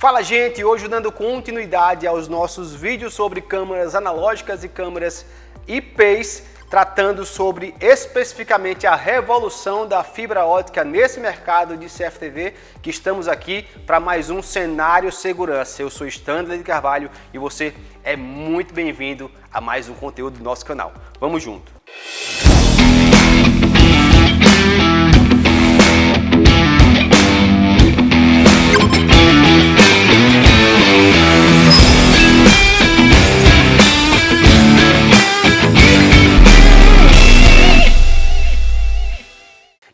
Fala, gente! Hoje dando continuidade aos nossos vídeos sobre câmeras analógicas e câmeras IPs, tratando sobre especificamente a revolução da fibra ótica nesse mercado de CFTV, que estamos aqui para mais um cenário segurança. Eu sou Stanley de Carvalho e você é muito bem-vindo a mais um conteúdo do nosso canal. Vamos junto!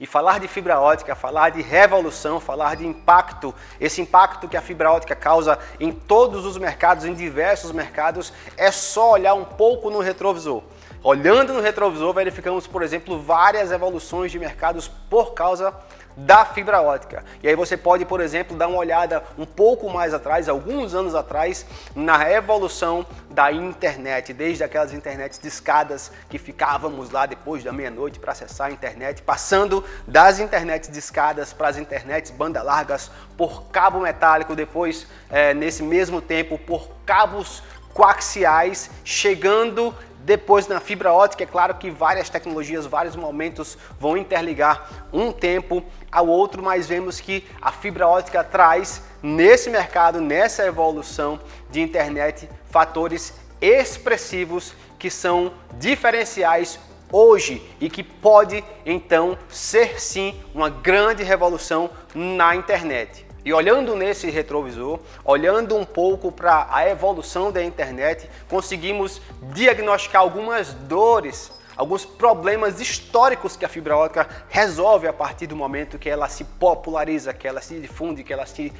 E falar de fibra ótica, falar de revolução, falar de impacto, esse impacto que a fibra ótica causa em todos os mercados, em diversos mercados, é só olhar um pouco no retrovisor. Olhando no retrovisor, verificamos, por exemplo, várias evoluções de mercados por causa da fibra ótica. E aí você pode, por exemplo, dar uma olhada um pouco mais atrás, alguns anos atrás, na evolução da internet, desde aquelas internets discadas que ficávamos lá depois da meia-noite para acessar a internet, passando das internets discadas para as internets banda largas por cabo metálico, depois, nesse mesmo tempo, por cabos coaxiais, chegando depois na fibra ótica. É claro que várias tecnologias, vários momentos vão interligar um tempo ao outro, mas vemos que a fibra ótica traz nesse mercado, nessa evolução de internet, fatores expressivos que são diferenciais hoje e que pode então ser sim uma grande revolução na internet. E olhando nesse retrovisor, olhando um pouco para a evolução da internet, conseguimos diagnosticar algumas dores, alguns problemas históricos que a fibra ótica resolve a partir do momento que ela se populariza, que ela se difunde, que ela se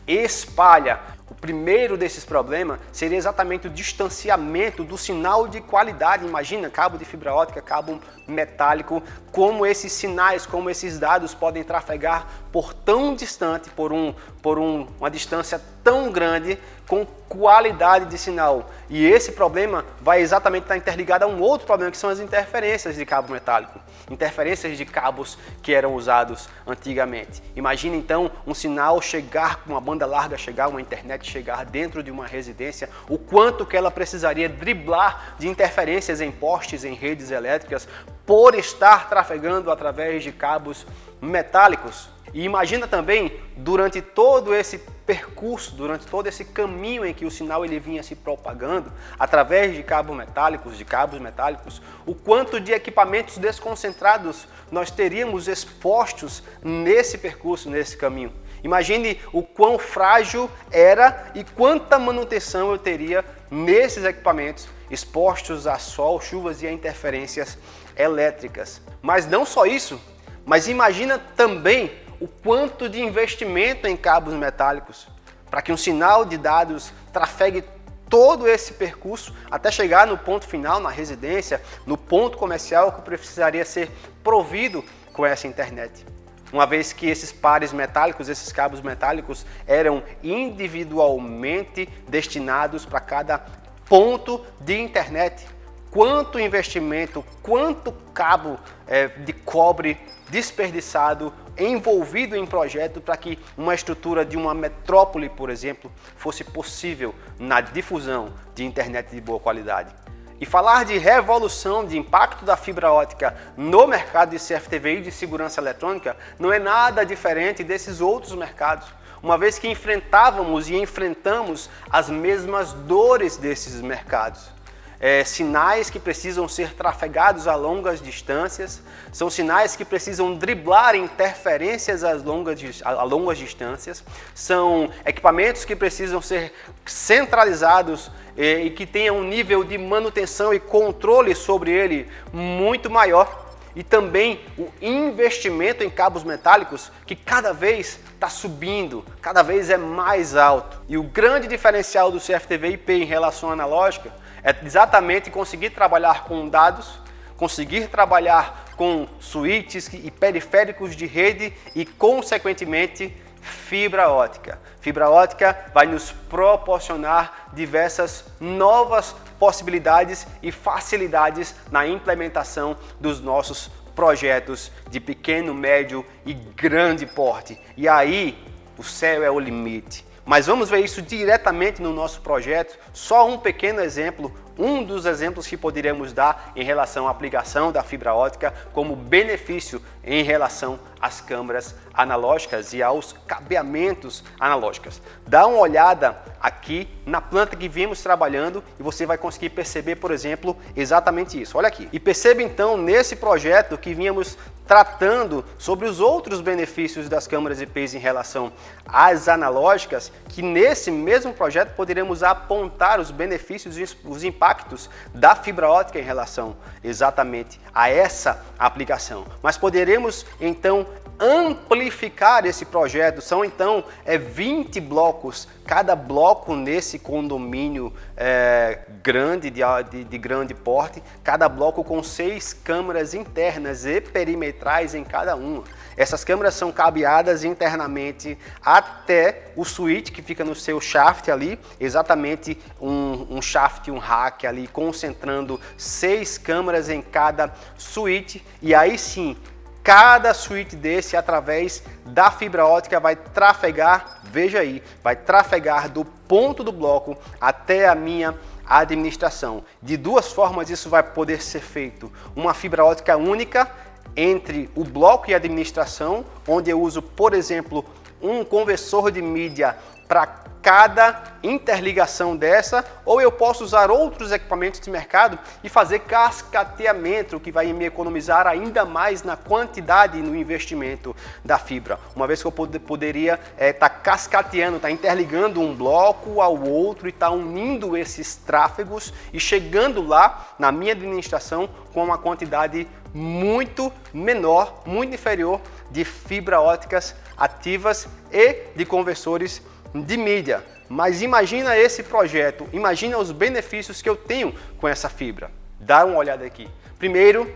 espalha. O primeiro desses problemas seria exatamente o distanciamento do sinal de qualidade. Imagina, cabo de fibra ótica, cabo metálico, como esses sinais, como esses dados podem trafegar por tão distante, por uma distância tão grande, com qualidade de sinal. E esse problema vai exatamente estar interligado a um outro problema, que são as interferências de cabo metálico. Interferências de cabos que eram usados antigamente. Imagina então um sinal chegar com uma banda larga, uma internet chegar dentro de uma residência, o quanto que ela precisaria driblar de interferências em postes, em redes elétricas, por estar trafegando através de cabos metálicos. E imagina também, durante todo esse percurso, durante todo esse caminho em que o sinal ele vinha se propagando, através de cabos metálicos, o quanto de equipamentos desconcentrados nós teríamos expostos nesse percurso, nesse caminho. Imagine o quão frágil era e quanta manutenção eu teria nesses equipamentos expostos a sol, chuvas e a interferências elétricas. Mas não só isso, mas imagina também o quanto de investimento em cabos metálicos para que um sinal de dados trafegue todo esse percurso até chegar no ponto final, na residência, no ponto comercial que precisaria ser provido com essa internet. Uma vez que esses pares metálicos, esses cabos metálicos eram individualmente destinados para cada ponto de internet. Quanto investimento, quanto cabo de cobre desperdiçado, envolvido em projeto para que uma estrutura de uma metrópole, por exemplo, fosse possível na difusão de internet de boa qualidade. E falar de revolução, de impacto da fibra ótica no mercado de CFTV e de segurança eletrônica não é nada diferente desses outros mercados, uma vez que enfrentávamos e enfrentamos as mesmas dores desses mercados. Sinais que precisam ser trafegados a longas distâncias, são sinais que precisam driblar interferências a longas distâncias, são equipamentos que precisam ser centralizados e que tenham um nível de manutenção e controle sobre ele muito maior. E também o investimento em cabos metálicos que cada vez está subindo, cada vez é mais alto. E o grande diferencial do CFTV IP em relação à analógica é exatamente conseguir trabalhar com dados, conseguir trabalhar com switches e periféricos de rede e, consequentemente, fibra ótica. Fibra ótica vai nos proporcionar diversas novas possibilidades e facilidades na implementação dos nossos projetos de pequeno, médio e grande porte. E aí, o céu é o limite. mas vamos ver isso diretamente no nosso projeto. Só um pequeno exemplo, um dos exemplos que poderíamos dar em relação à aplicação da fibra ótica como benefício em relação às câmeras analógicas e aos cabeamentos analógicos. Dá uma olhada aqui na planta que viemos trabalhando e você vai conseguir perceber, por exemplo, exatamente isso. Olha aqui. E perceba então nesse projeto que vínhamos tratando sobre os outros benefícios das câmeras IPs em relação às analógicas, que nesse mesmo projeto poderemos apontar os benefícios e os impactos da fibra ótica em relação exatamente a essa aplicação. Mas poderemos então amplificar esse projeto. São então 20 blocos, cada bloco nesse condomínio grande, de grande porte, cada bloco com 6 câmeras internas e perimetrais em cada uma. Essas câmeras são cabeadas internamente até o switch que fica no seu shaft ali, exatamente um shaft, um rack ali, concentrando 6 câmeras em cada switch, e aí sim, cada switch desse, através da fibra ótica, vai trafegar, veja aí, vai trafegar do ponto do bloco até a minha administração. De duas formas isso vai poder ser feito. Uma fibra ótica única entre o bloco e a administração, onde eu uso, por exemplo, um conversor de mídia para cada interligação dessa, ou eu posso usar outros equipamentos de mercado e fazer cascateamento, que vai me economizar ainda mais na quantidade e no investimento da fibra. Uma vez que eu poderia estar cascateando, estar interligando um bloco ao outro e estar unindo esses tráfegos e chegando lá na minha administração com uma quantidade muito menor, muito inferior de fibra óticas ativas e de conversores de mídia. Mas imagina esse projeto, imagina os benefícios que eu tenho com essa fibra. Dá uma olhada aqui. Primeiro,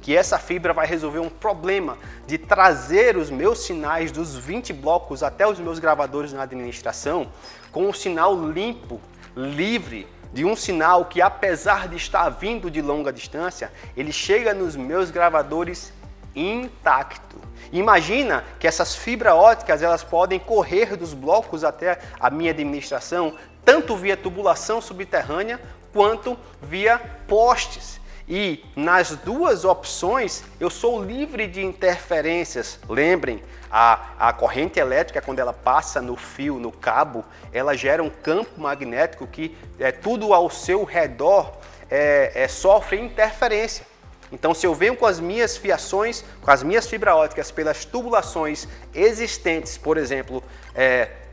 que essa fibra vai resolver um problema de trazer os meus sinais dos 20 blocos até os meus gravadores na administração com um sinal limpo, livre, de um sinal que, apesar de estar vindo de longa distância, ele chega nos meus gravadores intacto. Imagina que essas fibras óticas elas podem correr dos blocos até a minha administração, tanto via tubulação subterrânea quanto via postes. E nas duas opções eu sou livre de interferências. Lembrem, a corrente elétrica, quando ela passa no fio, no cabo, ela gera um campo magnético que tudo ao seu redor sofre interferência. Então, se eu venho com as minhas fiações, com as minhas fibras óticas pelas tubulações existentes, por exemplo,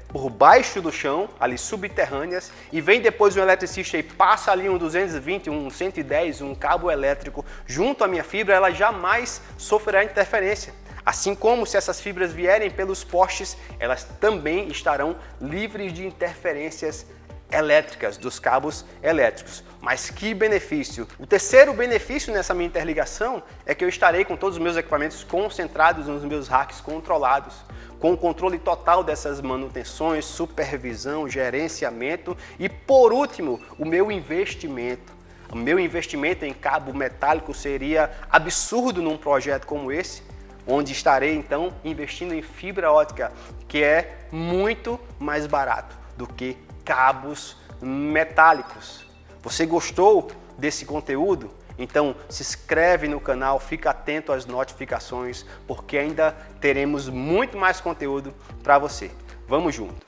por baixo do chão, ali subterrâneas, e vem depois um eletricista e passa ali um 220, um 110, um cabo elétrico junto à minha fibra, ela jamais sofrerá interferência. Assim como se essas fibras vierem pelos postes, elas também estarão livres de interferências elétricas, dos cabos elétricos. Mas que benefício! O terceiro benefício nessa minha interligação é que eu estarei com todos os meus equipamentos concentrados nos meus racks controlados, com o controle total dessas manutenções, supervisão, gerenciamento e, por último, o meu investimento. O meu investimento em cabo metálico seria absurdo num projeto como esse, onde estarei então investindo em fibra ótica, que é muito mais barato do que cabos metálicos. Você gostou desse conteúdo? Então se inscreve no canal, fica atento às notificações, porque ainda teremos muito mais conteúdo para você. Vamos junto!